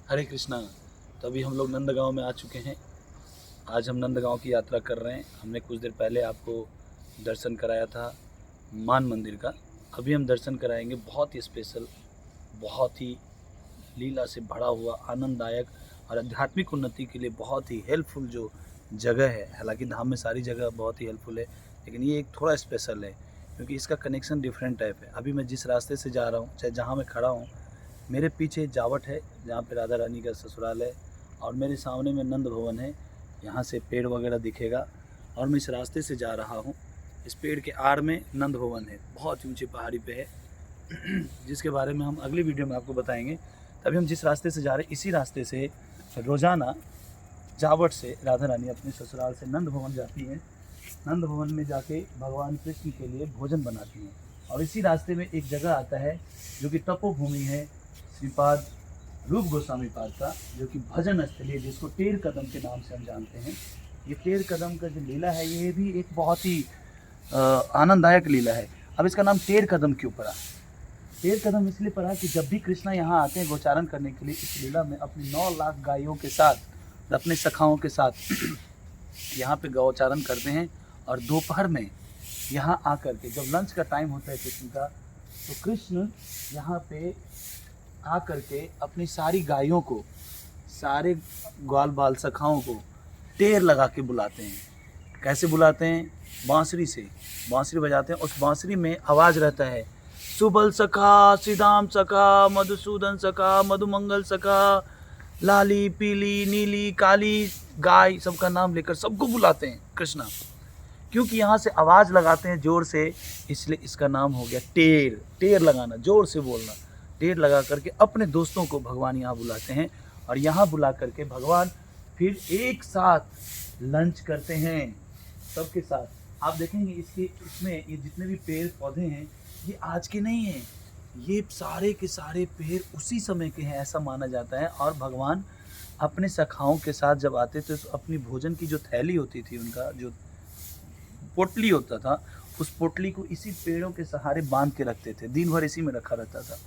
हरे कृष्णा। तो अभी हम लोग नंदगांव में आ चुके हैं। आज हम नंदगांव की यात्रा कर रहे हैं। हमने कुछ देर पहले आपको दर्शन कराया था मान मंदिर का। अभी हम दर्शन कराएंगे बहुत ही स्पेशल, बहुत ही लीला से भरा हुआ, आनंददायक और आध्यात्मिक उन्नति के लिए बहुत ही हेल्पफुल जो जगह है। हालांकि धाम में सारी जगह बहुत ही हेल्पफुल है, लेकिन ये एक थोड़ा स्पेशल है क्योंकि इसका कनेक्शन डिफरेंट टाइप है। अभी मैं जिस रास्ते से जा रहा हूँ, चाहे जहाँ मैं खड़ा हूँ, मेरे पीछे जावट है जहाँ पे राधा रानी का ससुराल है, और मेरे सामने में नंद भवन है। यहाँ से पेड़ वगैरह दिखेगा और मैं इस रास्ते से जा रहा हूँ। इस पेड़ के आड़ में नंद भवन है, बहुत ऊंची पहाड़ी पे है, जिसके बारे में हम अगली वीडियो में आपको बताएंगे। तभी हम जिस रास्ते से जा रहे हैं, इसी रास्ते से रोज़ाना जावट से राधा रानी अपने ससुराल से नंद भवन जाती हैं। नंद भवन में जाके भगवान कृष्ण के लिए भोजन बनाती हैं। और इसी रास्ते में एक जगह आता है जो कि तपोभूमि है, श्रीपाद रूप गोस्वामी पाद का, जो कि भजन स्थली है, जिसको टेर कदम के नाम से हम जानते हैं। ये टेर कदम का जो लीला है, ये भी एक बहुत ही आनंददायक लीला है। अब इसका नाम टेर कदम क्यों पड़ा? टेर कदम इसलिए पड़ा कि जब भी कृष्णा यहाँ आते हैं गोचारण करने के लिए, इस लीला में अपनी 9 लाख गायों के साथ, अपने सखाओं के साथ यहाँ पे गौचारण करते हैं। और दोपहर में यहाँ आकर के जब लंच का टाइम होता है कृष्ण का, तो कृष्ण यहाँ पे आकर के अपनी सारी गायों को, सारे ग्वाल बाल सखाओं को टेर लगा के बुलाते हैं। कैसे बुलाते हैं? बांसुरी से। बांसुरी बजाते हैं, उस बांसुरी में आवाज़ रहता है, सुबल सखा, श्रीदाम सखा, मधुसूदन सखा, मधुमंगल सखा, लाली पीली नीली काली गाय, सबका नाम लेकर सबको बुलाते हैं कृष्णा। क्योंकि यहाँ से आवाज़ लगाते हैं जोर से, इसलिए इसका नाम हो गया टेर। टेर लगाना, जोर से बोलना। टेर लगा करके अपने दोस्तों को भगवान यहाँ बुलाते हैं, और यहाँ बुला करके भगवान फिर एक साथ लंच करते हैं सबके साथ। आप देखेंगे इसमें ये जितने भी पेड़ पौधे हैं, ये आज के नहीं हैं, ये सारे के सारे पेड़ उसी समय के हैं, ऐसा माना जाता है। और भगवान अपने सखाओं के साथ जब आते थे, तो अपनी भोजन की जो थैली होती थी, उनका जो पोटली होता था, उस पोटली को इसी पेड़ों के सहारे बांध के रखते थे, दिन भर इसी में रखा रहता था।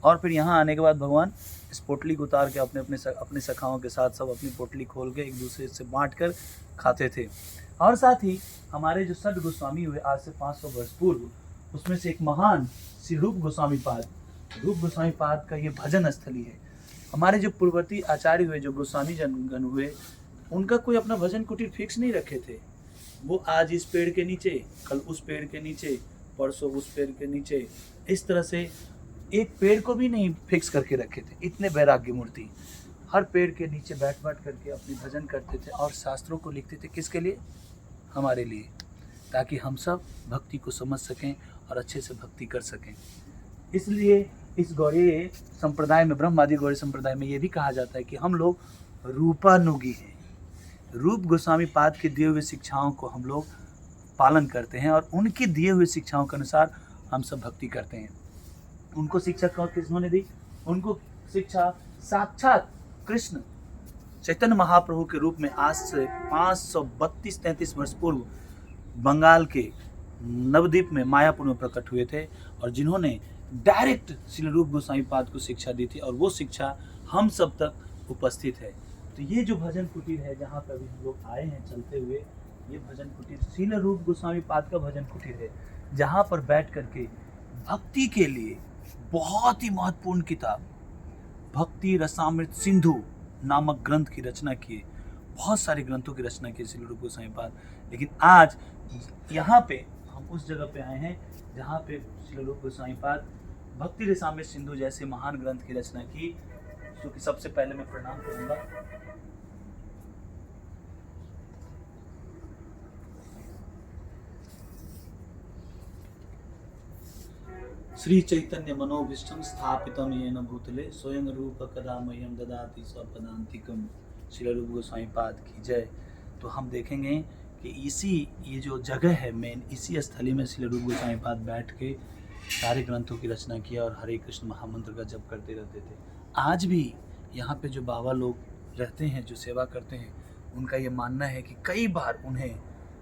और फिर यहाँ आने के बाद भगवान इस पोटली को उतार के अपने सखाओं के साथ सब अपनी पोटली खोल के एक दूसरे से बांट कर खाते थे। और साथ ही हमारे जो सठ गोस्वामी हुए आज से 500 वर्ष पूर्व, उसमें से एक महान श्री रूप गोस्वामी पाद, रूप गोस्वामी पाद का ये भजन स्थली है। हमारे जो पूर्ववर्ती आचार्य हुए, जो गोस्वामी जनगण हुए, उनका कोई अपना भजन कुटीर फिक्स नहीं रखे थे। वो आज इस पेड़ के नीचे, कल उस पेड़ के नीचे, परसों उस पेड़ के नीचे, इस तरह से एक पेड़ को भी नहीं फिक्स करके रखे थे। इतने वैराग्य मूर्ति हर पेड़ के नीचे बैठ करके अपनी भजन करते थे और शास्त्रों को लिखते थे। किसके लिए? हमारे लिए, ताकि हम सब भक्ति को समझ सकें और अच्छे से भक्ति कर सकें। इसलिए इस गौड़ीय संप्रदाय में, ब्रह्मादि गौड़ीय संप्रदाय में, ये भी कहा जाता है कि हम लोग रूपानुगी हैं। रूप गोस्वामी पाद के दिए हुए शिक्षाओं को हम लोग पालन करते हैं, और उनकी दिए हुए शिक्षाओं के अनुसार हम सब भक्ति करते हैं। उनको शिक्षा किसने दी? उनको शिक्षा साक्षात कृष्ण चैतन्य महाप्रभु के रूप में आज से 532-33 वर्ष पूर्व बंगाल के नवद्वीप में मायापुर में प्रकट हुए थे, और जिन्होंने डायरेक्ट श्री रूप गोस्वामी पाद को शिक्षा दी थी, और वो शिक्षा हम सब तक उपस्थित है। तो ये जो भजन कुटीर है, जहाँ पर अभी हम लोग आए हैं चलते हुए, ये भजन कुटीर श्री रूप गोस्वामी पाद का भजन कुटीर है, जहाँ पर बैठ करके भक्ति के लिए बहुत ही महत्वपूर्ण किताब भक्ति रसामृत सिंधु नामक ग्रंथ की रचना किए। बहुत सारे ग्रंथों की रचना की श्री रूप गोस्वामी पाद। लेकिन आज यहाँ पे हम उस जगह पे आए हैं जहाँ पे श्री रूप गोस्वामी पाद भक्ति रसामृत सिंधु जैसे महान ग्रंथ की रचना की। जो कि सबसे पहले मैं प्रणाम करूंगा। श्री चैतन्य मनोभीष्टं स्थापितं येन भूतले स्वयं रूप कदा मह्यं ददाति स्वपदान्तिकं। श्री रूप गोस्वामी पाद की जय। तो हम देखेंगे कि ये जो जगह है मेन, इसी स्थली में श्री रूप गोस्वामी पाद बैठ के सारे ग्रंथों की रचना किया और हरे कृष्ण महामंत्र का जप करते रहते थे। आज भी यहाँ पे जो बाबा लोग रहते हैं, जो सेवा करते हैं, उनका ये मानना है कि कई बार उन्हें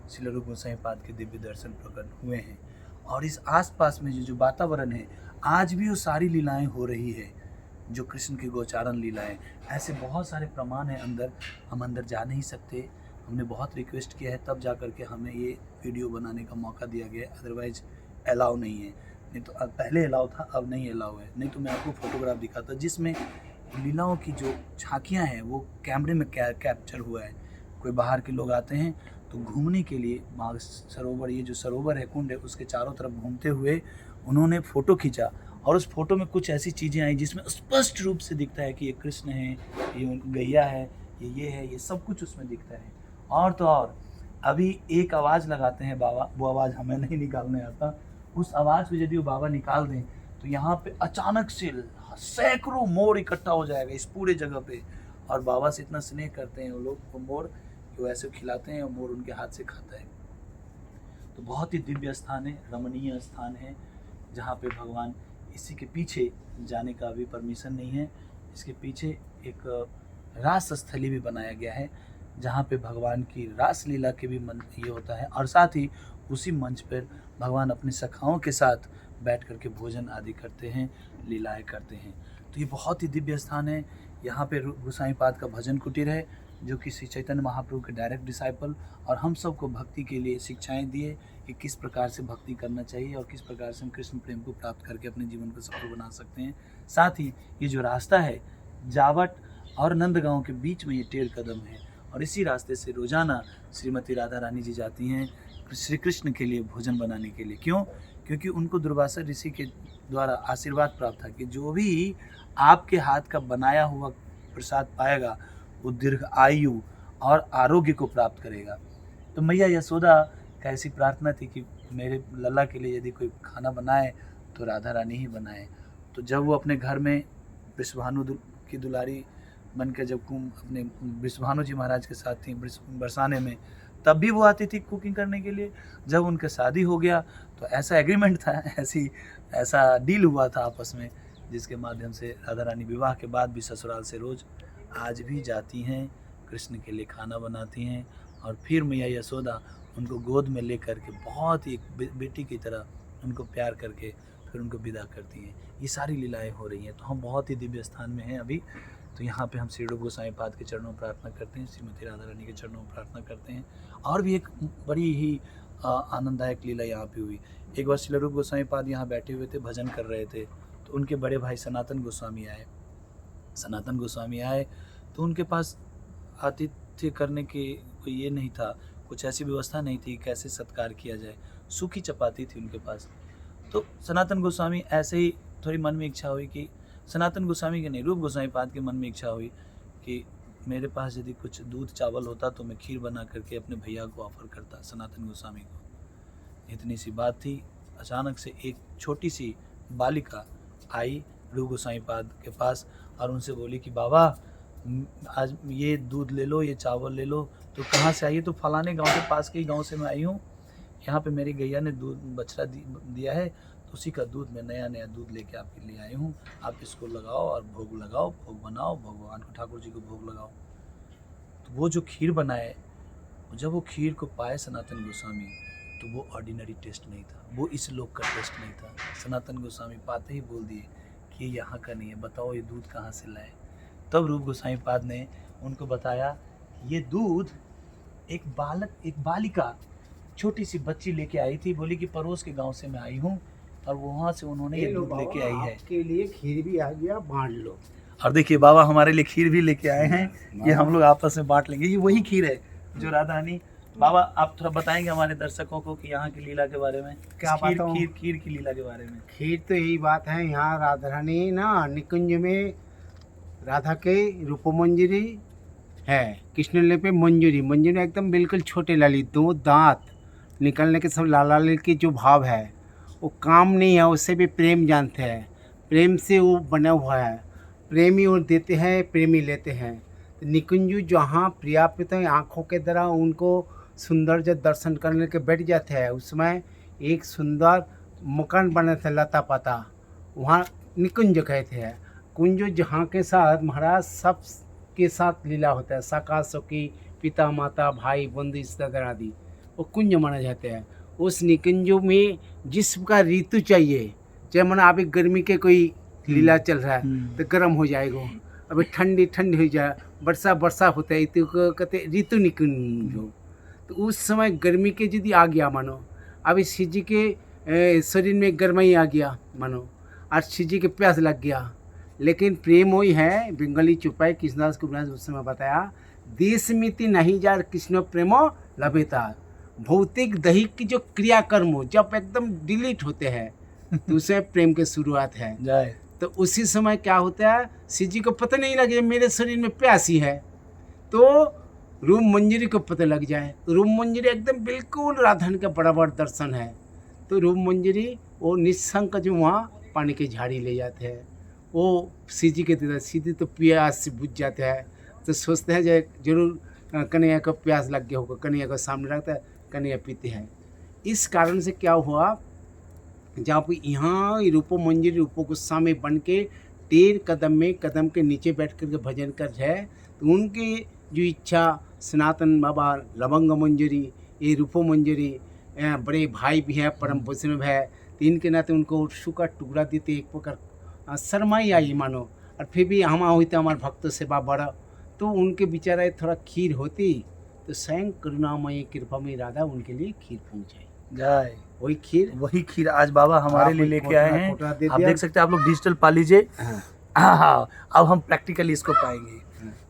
श्री रूप गोस्वामी पाद के दिव्य दर्शन प्रकट हुए हैं। और इस आसपास में जो वातावरण है, आज भी वो सारी लीलाएं हो रही है। जो कृष्ण की गोचारण लीला है। ऐसे बहुत सारे प्रमाण हैं अंदर, हम अंदर जा नहीं सकते। हमने बहुत रिक्वेस्ट किया है, तब जा कर के हमें ये वीडियो बनाने का मौका दिया गया है, अदरवाइज अलाउ नहीं है। नहीं तो पहले अलाउ था, अब नहीं अलाउ है। नहीं तो मैं आपको फोटोग्राफ दिखाता जिसमें लीलाओं की जो झांकियाँ हैं वो कैमरे में कैप्चर हुआ है। कोई बाहर के लोग आते हैं तो घूमने के लिए माघ सरोवर, ये जो सरोवर है, कुंड है, उसके चारों तरफ घूमते हुए उन्होंने फ़ोटो खींचा और उस फोटो में कुछ ऐसी चीज़ें आई जिसमें स्पष्ट रूप से दिखता है कि ये कृष्ण है, ये गैया है, ये है, ये सब कुछ उसमें दिखता है। और तो और अभी एक आवाज़ लगाते हैं बाबा, वो आवाज़ हमें नहीं निकालने आता। उस आवाज़ को यदि वो बाबा निकाल दें तो यहाँ पे अचानक से सैकड़ों मोर इकट्ठा हो जाएगा इस पूरे जगह पे। और बाबा से इतना स्नेह करते हैं वो लोग, वो मोर वो ऐसे खिलाते हैं और मोर उनके हाथ से खाता है। तो बहुत ही दिव्य स्थान है, रमणीय स्थान है, जहाँ पे भगवान, इसी के पीछे जाने का अभी परमिशन नहीं है, इसके पीछे एक रास स्थली भी बनाया गया है जहाँ पे भगवान की रास लीला के भी मन ये होता है। और साथ ही उसी मंच पर भगवान अपने सखाओं के साथ बैठ कर के भोजन आदि करते हैं, लीलाएं करते हैं। तो ये बहुत ही दिव्य स्थान है। यहाँ पे गोसाईपाद का भजन कुटीर है, जो कि श्री चैतन्य महाप्रभु के डायरेक्ट डिसाइपल और हम सबको भक्ति के लिए शिक्षाएं दिए कि किस प्रकार से भक्ति करना चाहिए और किस प्रकार से हम कृष्ण प्रेम को प्राप्त करके अपने जीवन को सफल बना सकते हैं। साथ ही ये जो रास्ता है जावट और नंदगांव के बीच में, ये टेढ़ कदम है और इसी रास्ते से रोजाना श्रीमती राधा रानी जी जाती हैं श्री कृष्ण के लिए भोजन बनाने के लिए। क्यों? क्योंकि उनको दुर्वासा ऋषि के द्वारा आशीर्वाद प्राप्त था कि जो भी आपके हाथ का बनाया हुआ प्रसाद पाएगा वो दीर्घ आयु और आरोग्य को प्राप्त करेगा। तो मैया यशोदा का ऐसी प्रार्थना थी कि मेरे लल्ला के लिए यदि कोई खाना बनाए तो राधा रानी ही बनाए। तो जब वो अपने घर में वृषभानु की दुलारी बनकर जब अपने वृषभानु जी महाराज के साथ थी बरसाने में, तब भी वो आती थी कुकिंग करने के लिए। जब उनका शादी हो गया तो ऐसा एग्रीमेंट था, ऐसा डील हुआ था आपस में, जिसके माध्यम से राधा रानी विवाह के बाद भी ससुराल से रोज आज भी जाती हैं, कृष्ण के लिए खाना बनाती हैं और फिर मैया यशोदा उनको गोद में लेकर के बहुत ही एक बेटी की तरह उनको प्यार करके फिर उनको विदा करती हैं। ये सारी लीलाएं हो रही हैं। तो हम बहुत ही दिव्य स्थान में हैं अभी। तो यहाँ पे हम श्री रूप गोसाईपाद के चरणों में प्रार्थना करते हैं, श्रीमती राधा रानी के चरणों में प्रार्थना करते हैं। और भी एक बड़ी ही आनंददायक लीला यहाँ पे हुई। एक बार श्री रूप गोसाईपाद यहाँ बैठे हुए थे, भजन कर रहे थे, तो उनके बड़े भाई सनातन गोस्वामी आए। तो उनके पास आतिथ्य करने की कोई ये नहीं था, कुछ ऐसी व्यवस्था नहीं थी कैसे सत्कार किया जाए। सूखी चपाती थी उनके पास। तो सनातन गोस्वामी ऐसे ही थोड़ी मन में इच्छा हुई कि, सनातन गोस्वामी के नहीं, रूप गोसाईपाद के मन में इच्छा हुई कि मेरे पास यदि कुछ दूध चावल होता तो मैं खीर बना करके अपने भैया को ऑफर करता, सनातन गोस्वामी को। इतनी सी बात थी। अचानक से एक छोटी सी बालिका आई रूप गोसाईपाद के पास और उनसे बोली कि बाबा आज ये दूध ले लो, ये चावल ले लो। तो कहाँ से आई है? तो फलाने गांव के पास के ही गांव से मैं आई हूँ। यहाँ पे मेरी गैया ने दूध बछड़ा दिया है, तो उसी का दूध मैं नया दूध लेके आपके लिए आई हूँ। आप इसको लगाओ और भोग लगाओ, भोग बनाओ, भगवान को, ठाकुर जी को भोग लगाओ। तो वो जो खीर बनाए, जब वो खीर को पाए सनातन गोस्वामी, तो वो ऑर्डिनरी टेस्ट नहीं था, वो इस लोक का टेस्ट नहीं था। सनातन गोस्वामी पाते ही बोल दिए कि ये यहाँ का नहीं है, बताओ ये दूध कहाँ से लाए। तब रूप गोसाईपाद ने उनको बताया ये दूध एक बालिका, छोटी सी बच्ची लेके आई थी। बोली कि पड़ोस के गांव से मैं आई हूँ और वहाँ से उन्होंने ये दूध लेके आई है। आपके लिए खीर भी आ गया, बांट लो। और देखिए बाबा हमारे लिए खीर भी लेके आए हैं, ये हम लोग आपस में बांट लेंगे। ये वही खीर है जो राधा रानी। बाबा आप थोड़ा बताएंगे हमारे दर्शकों को कि यहाँ की लीला के बारे में, क्या बताऊं? खीर की लीला के बारे में। खीर तो यही बात है, यहाँ राधा रानी ना निकुंज में राधा के रूपमंजरी है, कृष्ण ले पे मंजूरी एकदम बिल्कुल छोटे लाली, 2 दांत निकलने के सब लाल के जो भाव है वो काम नहीं है, उससे भी प्रेम जानते हैं, प्रेम से वो बना हुआ है। प्रेमी और देते हैं, प्रेमी लेते हैं। तो निकुंज जहाँ प्रिया प्रीतम आँखों के द्वारा उनको सुंदर जब दर्शन करने के बैठ जाते हैं, उसमें एक सुंदर मकान बने थे लता पता, वहाँ निकुंज कहते हैं। कुंज जहाँ के साथ महाराज सब के साथ लीला होता है, सखा सखी, पिता माता भाई बंधु रिश्तेदार आदि, वो कुंज माने जाते हैं। उस निकुंज में जिस का ऋतु चाहिए, चाहे माना अभी गर्मी के कोई लीला चल रहा है तो गर्म हो जाएगा, अभी ठंडी ठंडी हो जाए, वर्षा वर्षा होता है तो कहते ऋतु निकुंज हो। तो उस समय गर्मी के यदि आ गया मानो, अभी शिव जी के शरीर में गर्मी आ गया मानो, और शिव जी के प्यास लग गया। लेकिन प्रेम वही है, बंगाली चुपाई कृष्णदास कुमार उस समय बताया, देश मिति नहीं जार कृष्ण प्रेमो लभेता। भौतिक दैहिक की जो क्रियाकर्म जब एकदम डिलीट होते हैं तो उसे प्रेम की शुरुआत है। जय। तो उसी समय क्या होता है, शिव जी को पता नहीं लगे मेरे शरीर में प्यासी है, तो रूप मंजरी को पता लग जाए। तो रूप मंजरी एकदम बिल्कुल राधान का बराबर दर्शन है। तो रूप मंजरी वो निशंक जो वहाँ पानी की झाड़ी ले जाते हैं, वो शिव जी के देते, सीधी तो प्यास से बुझ जाते हैं। तो सोचते हैं जरूर कन्हैया को प्यास लग गया होगा, कन्हैया को सामने रखता है, कन्हैया पीते हैं। इस कारण से क्या हुआ, जहाँ पे यहाँ रूपो मंजरी रूपो गुस्सा में बन के 13 कदम में कदम के नीचे बैठ कर के भजन कर रहे, तो उनकी जो इच्छा सनातन बाबा लवंग मंजरी, ये रूपो मंजरी बड़े भाई भी हैं, परम वैष्णव है, तो इनके नाते उनको सूखा टुकड़ा देते, एक प्रकार शर्माई आई मानो। और फिर भी हम हुई तो हमारे भक्त सेवा बढ़ा, तो उनके बेचारा थोड़ा खीर होती तो स्वयं करुणामयी कृपामयी राधा उनके लिए खीर पहुँचाई। जय। वही खीर आज बाबा हमारे लिए लेके आए हैं। आप देख सकते हैं, आप लोग डिजिटल पा लीजिए। हाँ, अब हम प्रैक्टिकली इसको पाएंगे।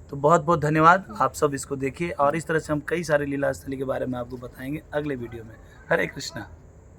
तो बहुत बहुत धन्यवाद, आप सब इसको देखिए, और इस तरह से हम कई सारे लीला स्थली के बारे में आपको बताएंगे अगले वीडियो में। हरे कृष्णा।